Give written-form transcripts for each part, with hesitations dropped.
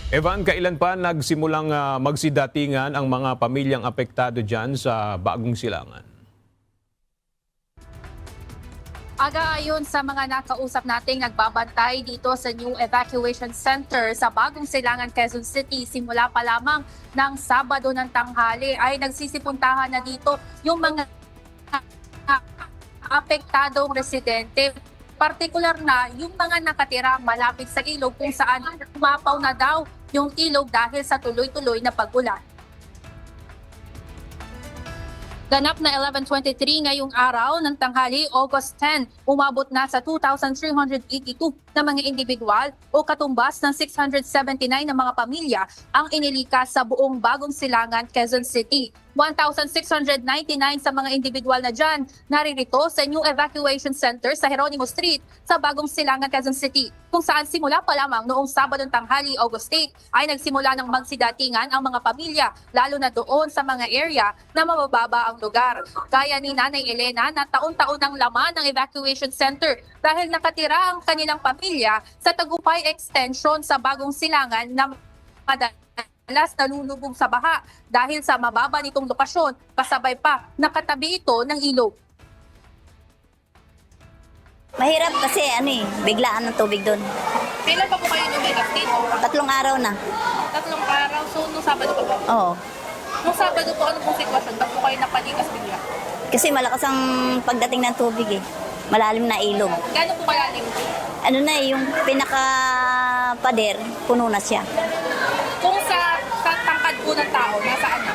Evan, kailan pa nagsimulang magsidatingan ang mga pamilyang apektado dyan sa Bagong Silangan? Ayon sa mga nakausap nating nagbabantay dito sa New Evacuation Center sa Bagong Silangan, Quezon City, simula pa lamang ng Sabado ng tanghali ay nagsisipuntahan na dito yung mga apektadong residente. Partikular na yung mga nakatira malapit sa ilog kung saan umapaw na daw yung ilog dahil sa tuloy-tuloy na pag-ulan. Ganap na 11:23 ngayong araw ng tanghali, August 10, umabot na sa 2,382 na mga individual o katumbas ng 679 na mga pamilya ang inilikas sa buong Bagong Silangan, Quezon City. 1,699 sa mga individual na dyan naririto sa New Evacuation Center sa Jeronimo Street sa Bagong Silangan, Quezon City, kung saan simula pa lamang noong Sabadong tanghali, August 8, ay nagsimula ng magsidatingan ang mga pamilya, lalo na doon sa mga area na mabababa ang lugar. Gaya ni Nanay Elena na taon-taon ang laman ng evacuation center dahil nakatira ang kanilang pamilya sa Tagupay Extension sa Bagong Silangan na madalas nalulubog sa baha dahil sa mababa nitong lokasyon, kasabay pa nakatabi ito ng ilog. Mahirap kasi biglaan ng tubig doon. Kailan pa po kayo lumigas dito? 3 araw na. 3 araw, so nung Sabado pa ba? Oo. Nung Sabado po, ano pong sitwasyon? Ba't po kayo napalikas bigla? Kasi malakas ang pagdating ng tubig eh. Malalim na ilog. Gano'n po kalalim? Yung pinaka-pader, puno na siya. Kung sa tangkad po ng tao, nasaan na?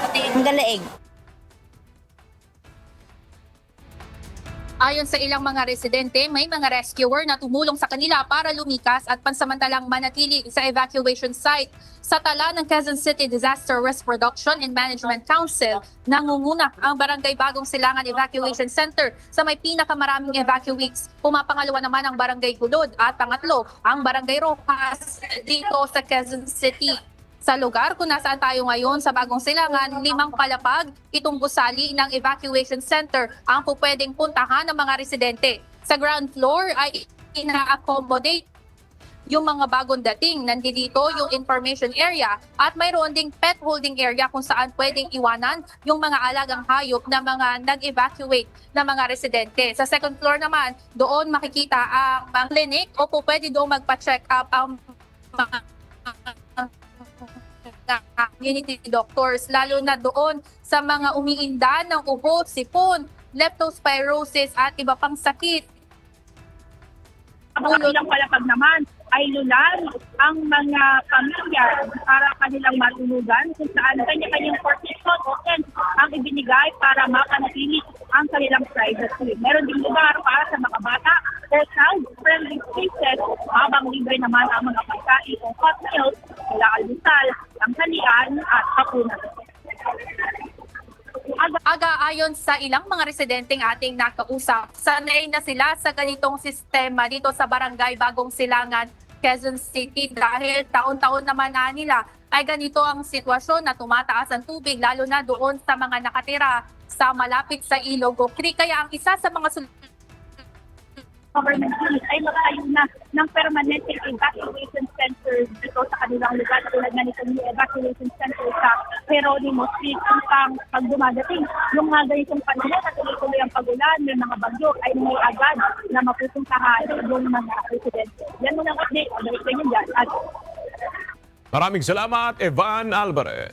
Sa tingin mo? Hanggang leeg. Ayon sa ilang mga residente, may mga rescuer na tumulong sa kanila para lumikas at pansamantalang manatili sa evacuation site. Sa tala ng Quezon City Disaster Risk Reduction and Management Council, nangunguna ang Barangay Bagong Silangan Evacuation Center sa may pinakamaraming evacuees. Pumapangalawa naman ang Barangay Gulod at pangatlo ang Barangay Rojas dito sa Quezon City. Sa lugar kung nasaan tayo ngayon sa Bagong Silangan, 5 palapag itong gusali ng evacuation center ang pupwedeng puntahan ng mga residente. Sa ground floor ay ina-accommodate yung mga bagong dating. Nandito yung information area at mayroon ding pet holding area kung saan pwedeng iwanan yung mga alagang hayop na mga nag-evacuate na mga residente. Sa second floor naman, doon makikita ang mga clinic o pwede doon magpa-check up ang mga community doctors, lalo na doon sa mga umiinda ng ubo, sipon, leptospirosis at iba pang sakit. Ang ilang palapag naman ay lulan ang mga pamilya para kanilang matulugan kung saan kanya-kanyang partition o tent ang ibinigay para mapanatili ang kanilang privacy. Meron din lugar para sa mga bata o child-friendly spaces habang libre naman ang mga pagkain o hot meals mula almusal, tanghalian at hapunan. Ayon sa ilang mga residenteng ating nakausap, sanay na sila sa ganitong sistema dito sa Barangay Bagong Silangan, Quezon City dahil taon-taon naman na nila ay ganito ang sitwasyon na tumataas ang tubig lalo na doon sa mga nakatira sa malapit sa ilog o creek. Kaya ang isa sa mga Government unit ay magtayo na ng permanent evacuation center dito sa kanilang lugar tulad na nitong evacuation center sa Jeronimo Street upang pag dumadating yung mga ganitong panahon na tuloy-tuloy ang pagulan, may mga bagyo ay may agad na mapupuntahan yung mga residente. Yan muna ang update. Balik kayo dyan. Maraming salamat, Evan Alvarez.